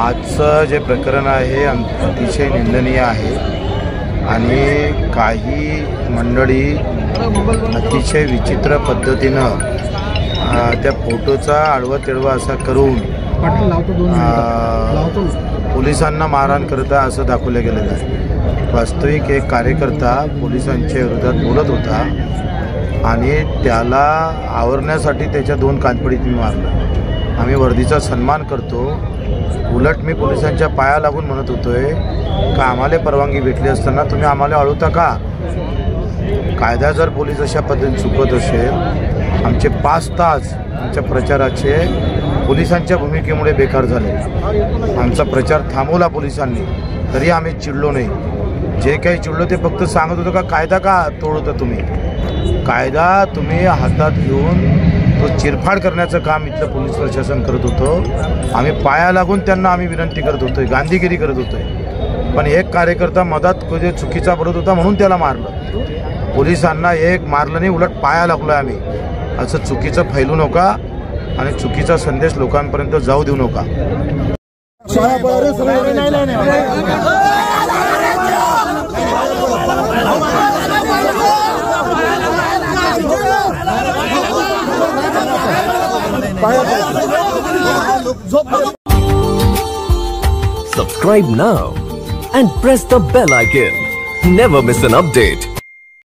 आजचं जे प्रकरण आहे अतिशय निंदनीय आहे आणि काही मंडळी अतिशय विचित्र पद्धतीनं त्या फोटोचा आडवा तिडवा असा करून पोलिसांना मारहाण करता असं दाखवलं गेलेलं आहे। वास्तविक एक कार्यकर्ता पोलिसांच्या विरोधात बोलत होता आणि त्याला आवरण्यासाठी त्याच्या 2 कानफडी तुम्ही मारलं। आम्ही वर्दीचा सन्मान करतो, उलट मी पोलिसांच्या पाया लागून म्हणत होतोय का आम्हाला परवानगी भेटली असताना तुम्ही आम्हाला अळवता का? कायदा जर पोलीस अशा पद्धतीने चुकत असेल, आमचे 5 तास आमच्या प्रचाराचे पोलिसांच्या भूमिकेमुळे बेकार झाले। आमचा प्रचार थांबवला पोलिसांनी, तरी आम्ही चिडलो नाही। जे काही चिडलो ते फक्त सांगत होतो का कायदा का तोडता तुम्ही? कायदा तुम्ही हातात घेऊन तो चिरफाड करण्याचं काम इथलं पोलीस प्रशासन करत होतं। आम्ही पाया लागून त्यांना आम्ही विनंती करत होतोय, गांधीगिरी करत होतोय। पण एक कार्यकर्ता मधात कधी चुकीचा पडत होता म्हणून त्याला मारलं। पोलिसांना एक मारलं नाही, उलट पाया लागलोय आम्ही। असं चुकीचं फैलू नका आणि चुकीचा संदेश लोकांपर्यंत जाऊ देऊ नका। Subscribe now and press the bell icon. Never miss an update.